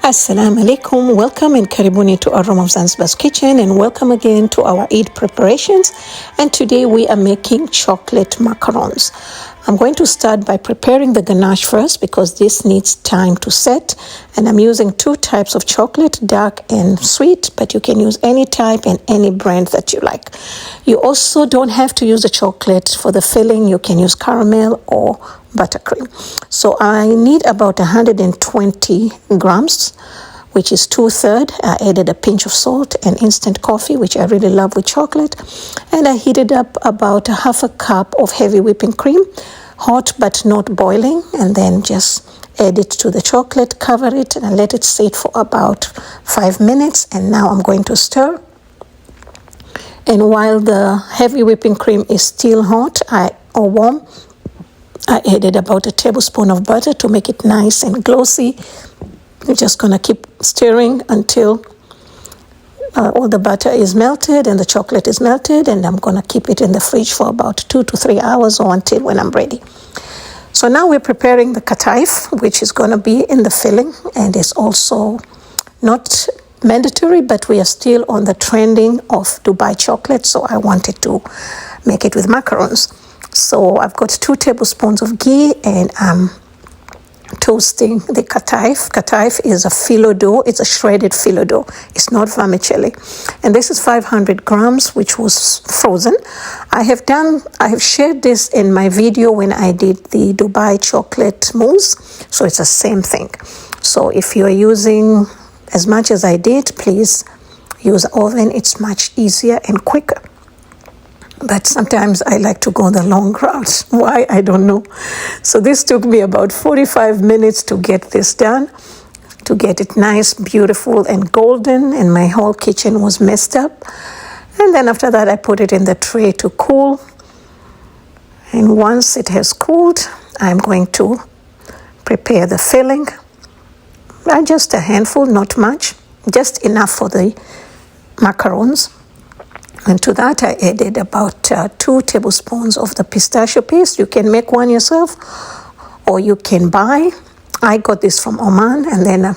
Assalamu alaikum, welcome and karibuni to Intro Mombassa's kitchen, and welcome again to our Eid preparations. And today we are making chocolate macarons. I'm going to start by preparing the ganache first because this needs time to set, and I'm using two types of chocolate, dark and sweet, but you can use any type and any brand that you like. You also don't have to use the chocolate for the filling. You can use caramel or buttercream. So I need about 120 grams, which is 2/3. I added a pinch of salt and instant coffee, which I really love with chocolate. And I heated up about half a cup of heavy whipping cream, hot but not boiling, and then just add it to the chocolate, cover it, and let it sit for about 5 minutes. And now I'm going to stir. And while the heavy whipping cream is still hot or warm, I added about a tablespoon of butter to make it nice and glossy. You're just going to keep stirring until all the butter is melted and the chocolate is melted, and I'm going to keep it in the fridge for about 2 to 3 hours or until when I'm ready. So now we're preparing the kataifi, which is going to be in the filling, and it's also not mandatory, but we are still on the trending of Dubai chocolate, so I wanted to make it with macarons. So I've got 2 tablespoons of ghee, and I'm toasting the kataifi. Kataifi is a phyllo dough. It's a shredded phyllo dough. It's not vermicelli. And this is 500 grams, which was frozen. I have shared this in my video when I did the Dubai chocolate mousse. So it's the same thing. So if you're using as much as I did, please use oven. It's much easier and quicker. But sometimes I like to go the long route. Why? I don't know. So this took me about 45 minutes to get this done, to get it nice, beautiful, and golden, and my whole kitchen was messed up. And then after that, I put it in the tray to cool. And once it has cooled, I'm going to prepare the filling. Just a handful, not much, just enough for the macarons. And to that, I added about 2 tablespoons of the pistachio paste. You can make one yourself, or you can buy. I got this from Oman, and then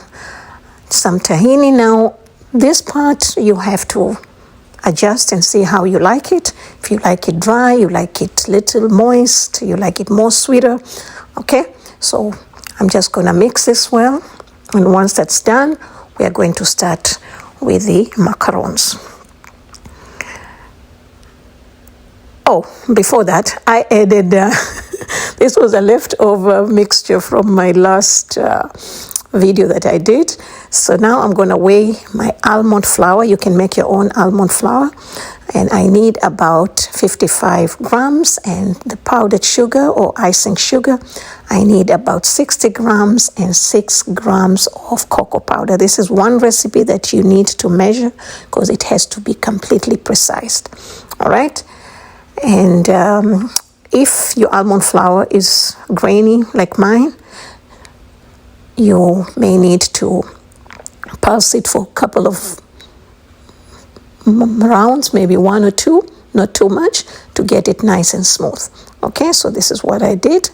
some tahini. Now, this part you have to adjust and see how you like it. If you like it dry, you like it little moist, you like it more sweeter. Okay, so I'm just going to mix this well. And once that's done, we are going to start with the macarons. Oh, before that, I added, this was a leftover mixture from my last video that I did. So now I'm going to weigh my almond flour. You can make your own almond flour. And I need about 55 grams. And the powdered sugar or icing sugar, I need about 60 grams and 6 grams of cocoa powder. This is one recipe that you need to measure because it has to be completely precise. All right. And if your almond flour is grainy like mine, you may need to pulse it for a couple of rounds, maybe 1 or 2, not too much, to get it nice and smooth. Okay, so this is what I did.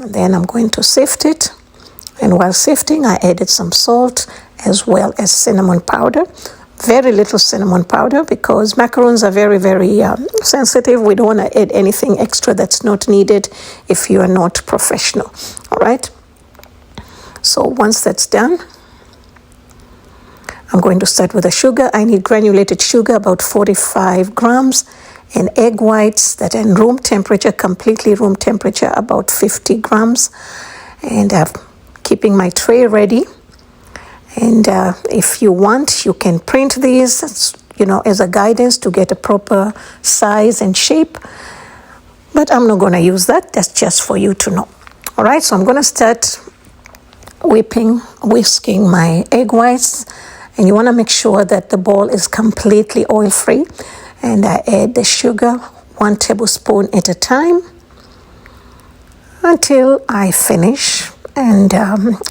And then I'm going to sift it. And while sifting, I added some salt as well as cinnamon powder. Very little cinnamon powder because macarons are very, very sensitive. We don't want to add anything extra that's not needed if you are not professional. All right. So once that's done, I'm going to start with the sugar. I need granulated sugar, about 45 grams, and egg whites that are in room temperature, completely room temperature, about 50 grams. And I'm keeping my tray ready. And if you want, you can print these, as a guidance to get a proper size and shape. But I'm not going to use that. That's just for you to know. All right, so I'm going to start whisking my egg whites. And you want to make sure that the bowl is completely oil-free. And I add the sugar 1 tablespoon at a time until I finish. And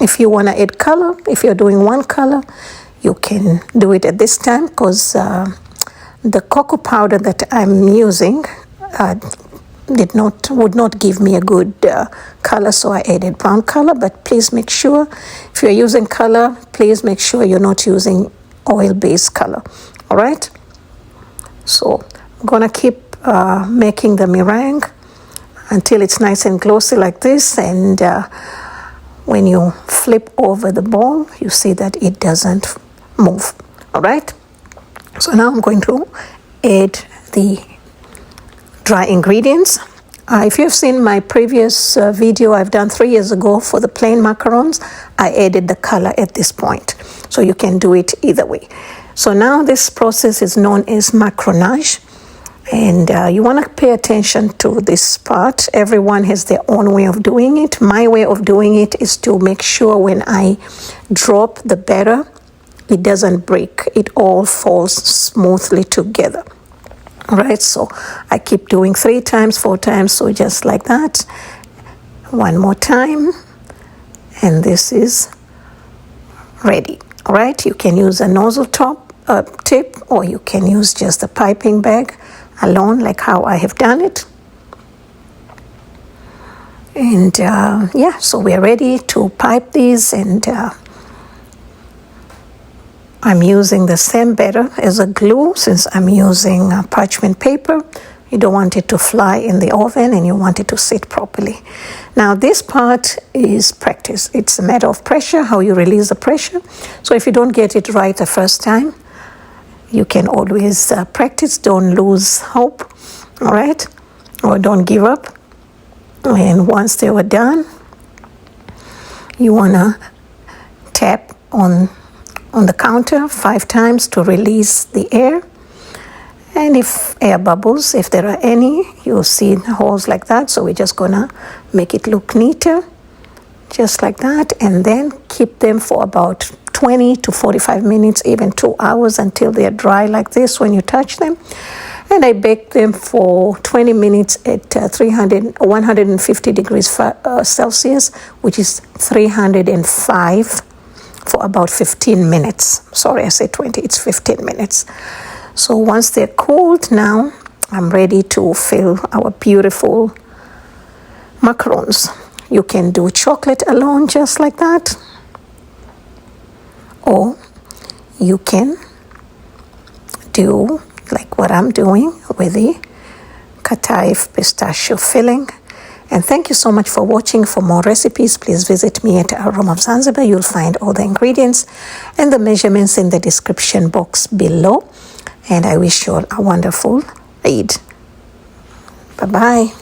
if you want to add color, if you're doing one color, you can do it at this time because the cocoa powder that I'm using would not give me a good color, so I added brown color. But please make sure, if you're using color, please make sure you're not using oil-based color. All right, so I'm gonna keep making the meringue until it's nice and glossy like this, and when you flip over the bowl, you see that it doesn't move. All right, so now I'm going to add the dry ingredients. If you've seen my previous video I've done 3 years ago for the plain macarons, I added the color at this point, so you can do it either way. So now this process is known as macaronage, and you want to pay attention to this part. Everyone has their own way of doing it. My way of doing it is to make sure when I drop the batter, it doesn't break, it all falls smoothly together. All right, so I keep doing 3 times, 4 times, so just like that. One more time, and this is ready. All right, you can use a nozzle tip, or you can use just a piping bag alone, like how I have done it. And yeah, so we're ready to pipe these, and I'm using the same batter as a glue since I'm using parchment paper. You don't want it to fly in the oven, and you want it to sit properly. Now this part is practice. It's a matter of pressure, how you release the pressure. So if you don't get it right the first time, you can always practice. Don't lose hope, all right? Or don't give up. And once they were done, you wanna tap on the counter 5 times to release the air. And if air bubbles, if there are any, you'll see holes like that. So we're just gonna make it look neater, just like that, and then keep them for about 20 to 45 minutes, even 2 hours, until they're dry like this when you touch them. And I bake them for 20 minutes at 150 degrees Celsius, which is 305, for about 15 minutes. Sorry, I said 20, it's 15 minutes. So once they're cooled, now I'm ready to fill our beautiful macarons. You can do chocolate alone, just like that, or you can do like what I'm doing with the kataifi pistachio filling. And thank you so much for watching. For more recipes, please visit me at Aroma of Zanzibar. You'll find all the ingredients and the measurements in the description box below. And I wish you all a wonderful Eid. Bye-bye.